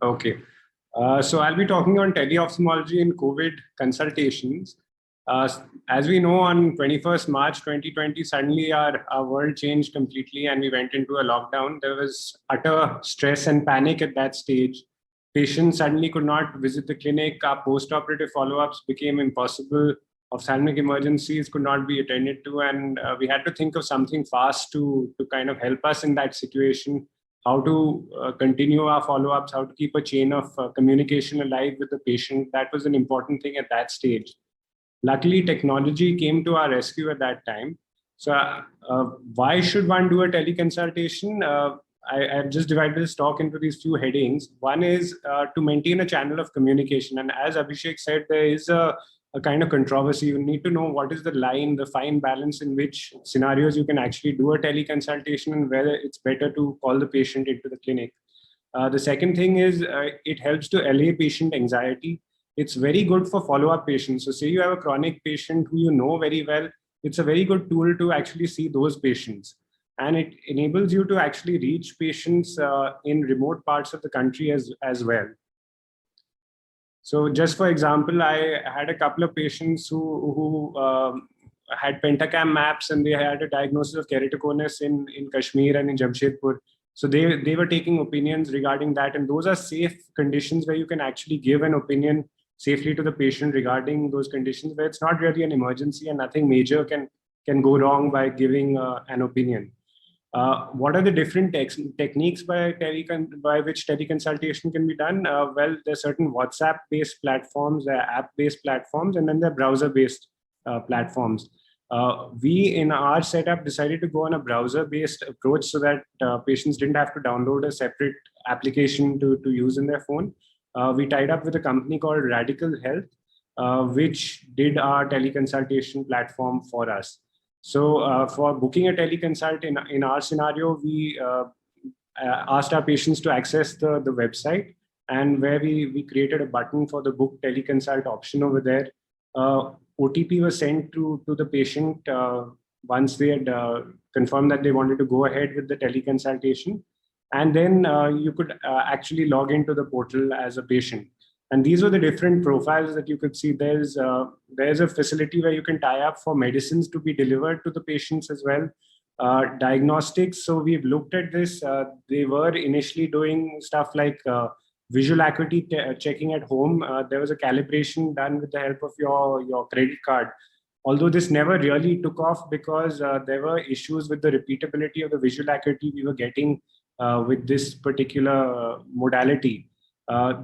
Okay. So I'll be talking on teleophthalmology and COVID consultations. As we know, on 21st March 2020, suddenly our world changed completely and we went into a lockdown. There was utter stress and panic at that stage. Patients suddenly could not visit the clinic. Our post-operative follow-ups became impossible. Ophthalmic emergencies could not be attended to. And we had to think of something fast to kind of help us in that situation, how to continue our follow-ups, how to keep a chain of communication alive with the patient. That was an important thing at that stage. Luckily, technology came to our rescue at that time. So why should one do a teleconsultation? I've just divided this talk into these few headings. One is to maintain a channel of communication. And as Abhishek said, there is a kind of controversy. You need to know what is the line, the fine balance in which scenarios you can actually do a teleconsultation and whether it's better to call the patient into the clinic. The second thing is it helps to allay patient anxiety. It's very good for follow-up patients. So say you have a chronic patient who you know very well, it's a very good tool to actually see those patients. And it enables you to actually reach patients in remote parts of the country as well. So just for example, I had a couple of patients who had Pentacam maps and they had a diagnosis of keratoconus in Kashmir and in Jamshedpur. So they were taking opinions regarding that. And those are safe conditions where you can actually give an opinion safely to the patient regarding those conditions where it's not really an emergency and nothing major can go wrong by giving an opinion. What are the different techniques by which teleconsultation can be done? Well, there are certain WhatsApp-based platforms, there are app-based platforms, and then there are browser-based platforms. We, in our setup, decided to go on a browser-based approach so that patients didn't have to download a separate application to use in their phone. We tied up with a company called Radical Health, which did our teleconsultation platform for us. So for booking a teleconsult in our scenario, we asked our patients to access the website, and where we created a button for the book teleconsult option over there. OTP was sent to the patient once they had confirmed that they wanted to go ahead with the teleconsultation. And then you could actually log into the portal as a patient. And these were the different profiles that you could see. There's a facility where you can tie up for medicines to be delivered to the patients as well. Diagnostics, so we've looked at this. They were initially doing stuff like visual acuity checking at home. There was a calibration done with the help of your credit card. Although this never really took off because there were issues with the repeatability of the visual acuity we were getting with this particular modality.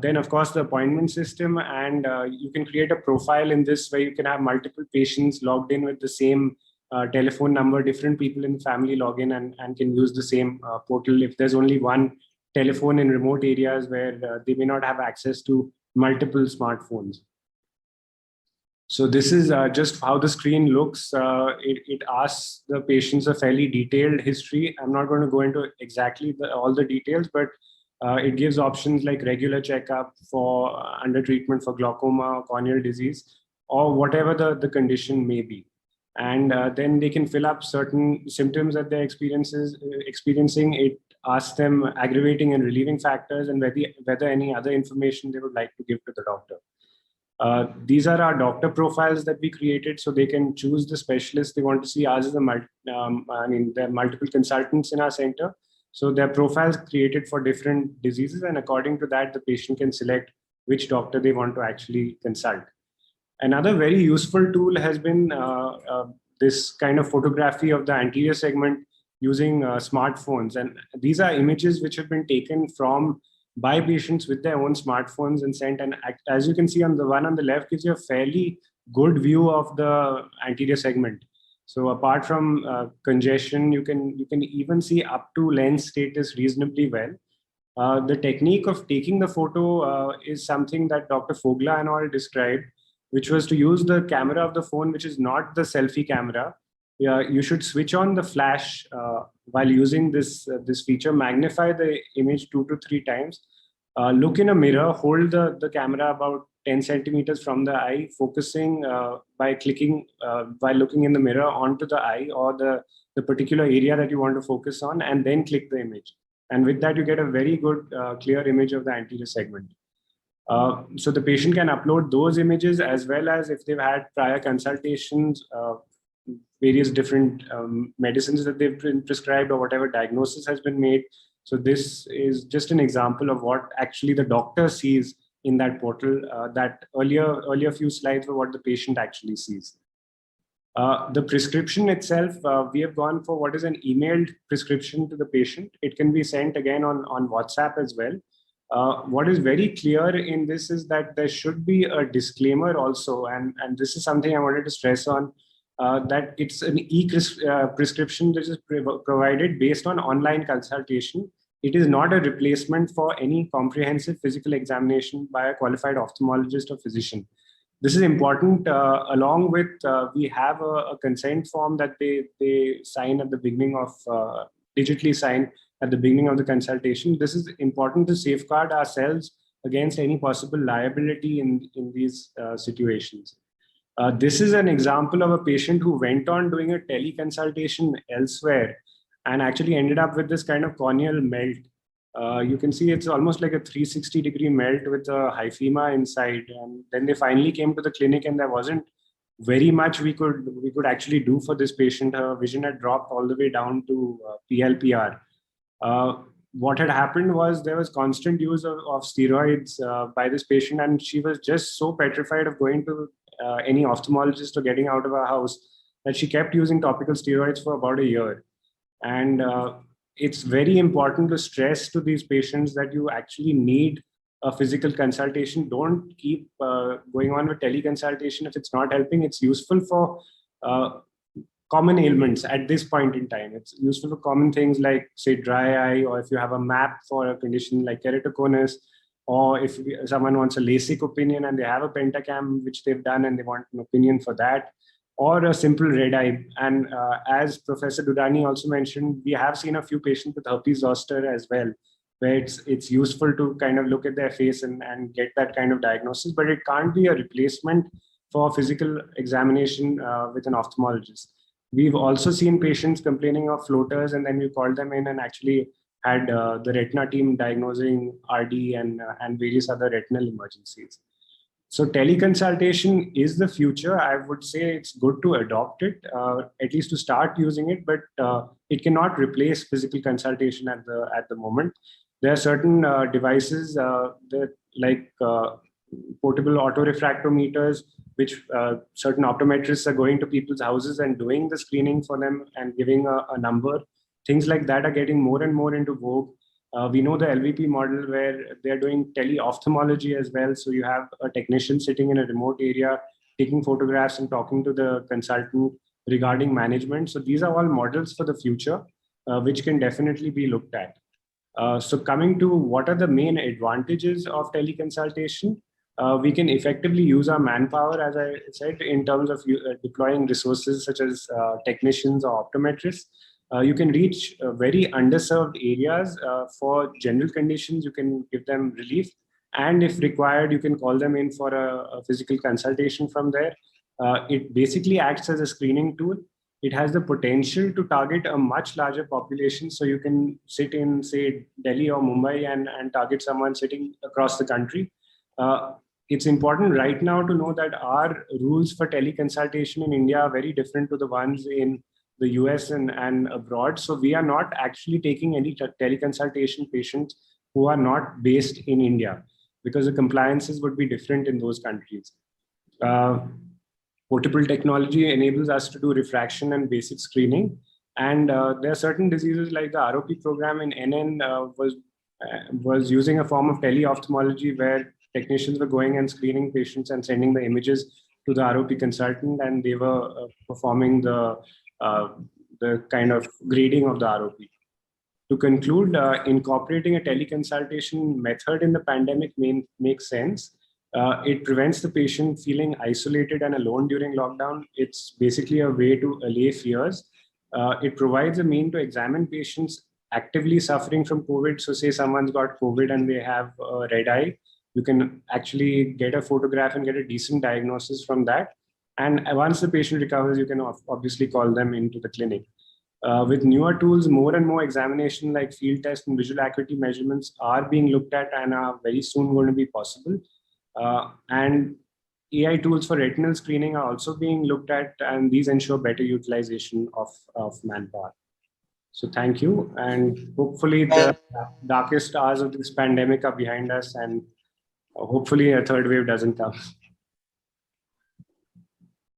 Then, of course, the appointment system, and you can create a profile in this where you can have multiple patients logged in with the same telephone number. Different people in the family log in and can use the same portal if there's only one telephone in remote areas where they may not have access to multiple smartphones. So this is just how the screen looks. It asks the patients a fairly detailed history. I'm not going to go into exactly all the details, but it gives options like regular checkup for under treatment for glaucoma or corneal disease, or whatever the condition may be. And then they can fill up certain symptoms that they're experiencing. It asks them aggravating and relieving factors and whether any other information they would like to give to the doctor. These are our doctor profiles that we created, so they can choose the specialist they want to see. Ours is there are multiple consultants in our center. So there are profiles created for different diseases, and according to that, the patient can select which doctor they want to actually consult. Another very useful tool has been this kind of photography of the anterior segment using smartphones. And these are images which have been taken by patients with their own smartphones and sent. And as you can see, on the one on the left gives you a fairly good view of the anterior segment. So apart from congestion, you can even see up to lens status reasonably well. The technique of taking the photo is something that Dr. Fogla and all described, which was to use the camera of the phone, which is not the selfie camera. You should switch on the flash while using this feature, magnify the image 2 to 3 times, look in a mirror, hold the camera about 10 centimeters from the eye, focusing by clicking, by looking in the mirror onto the eye or the particular area that you want to focus on, and then click the image. And with that, you get a very good, clear image of the anterior segment. So the patient can upload those images, as well as if they've had prior consultations, various different medicines that they've been prescribed, or whatever diagnosis has been made. So this is just an example of what actually the doctor sees in that portal. That earlier few slides were what the patient actually sees. The prescription itself, we have gone for what is an emailed prescription to the patient. It can be sent again on WhatsApp as well. What is very clear in this is that there should be a disclaimer also, and this is something I wanted to stress on, that it's an prescription that is provided based on online consultation. It is not a replacement for any comprehensive physical examination by a qualified ophthalmologist or physician. This is important. Along with, we have a consent form that they sign at the beginning of, digitally sign at the beginning of the consultation. This is important to safeguard ourselves against any possible liability in these situations. This is an example of a patient who went on doing a teleconsultation elsewhere and actually ended up with this kind of corneal melt. You can see it's almost like a 360-degree melt with a hyphema inside. And then they finally came to the clinic, and there wasn't very much we could actually do for this patient. Her vision had dropped all the way down to PLPR. What had happened was there was constant use of steroids by this patient, and she was just so petrified of going to any ophthalmologist or getting out of her house that she kept using topical steroids for about a year. And it's very important to stress to these patients that you actually need a physical consultation. Don't keep going on with teleconsultation if it's not helping. It's useful for common ailments at this point in time. It's useful for common things like, say, dry eye, or if you have a map for a condition like keratoconus, or if someone wants a LASIK opinion and they have a pentacam, which they've done, and they want an opinion for that, or a simple red eye. And as Professor Dudani also mentioned, we have seen a few patients with herpes zoster as well, where it's useful to kind of look at their face and get that kind of diagnosis, but it can't be a replacement for physical examination with an ophthalmologist. We've also seen patients complaining of floaters, and then we called them in and actually had the retina team diagnosing RD and various other retinal emergencies. So teleconsultation is the future. I would say it's good to adopt it, at least to start using it, but it cannot replace physical consultation at the moment. There are certain devices that, like portable autorefractometers, which certain optometrists are going to people's houses and doing the screening for them and giving a number. Things like that are getting more and more into vogue. We know the LVP model where they're doing tele-ophthalmology as well. So you have a technician sitting in a remote area, taking photographs and talking to the consultant regarding management. So these are all models for the future, which can definitely be looked at. So coming to what are the main advantages of teleconsultation, we can effectively use our manpower, as I said, in terms of deploying resources such as technicians or optometrists. You can reach very underserved areas for general conditions. You can give them relief. And if required, you can call them in for a physical consultation from there. It basically acts as a screening tool. It has the potential to target a much larger population. So you can sit in, say, Delhi or Mumbai and target someone sitting across the country. It's important right now to know that our rules for teleconsultation in India are very different to the ones in the US and abroad. So we are not actually taking any teleconsultation patients who are not based in India, because the compliances would be different in those countries. Portable technology enables us to do refraction and basic screening. And there are certain diseases like the ROP program in NN was using a form of tele-ophthalmology where technicians were going and screening patients and sending the images to the ROP consultant, and they were performing the kind of grading of the ROP. To conclude, incorporating a teleconsultation method in the pandemic makes sense. It prevents the patient feeling isolated and alone during lockdown. It's basically a way to allay fears. It provides a mean to examine patients actively suffering from COVID. So say someone's got COVID and they have a red eye, you can actually get a photograph and get a decent diagnosis from that. And once the patient recovers, you can obviously call them into the clinic. With newer tools, more and more examination like field test and visual acuity measurements are being looked at and are very soon going to be possible. And AI tools for retinal screening are also being looked at, and these ensure better utilization of manpower. So thank you, and hopefully the darkest hours of this pandemic are behind us, and hopefully a third wave doesn't come.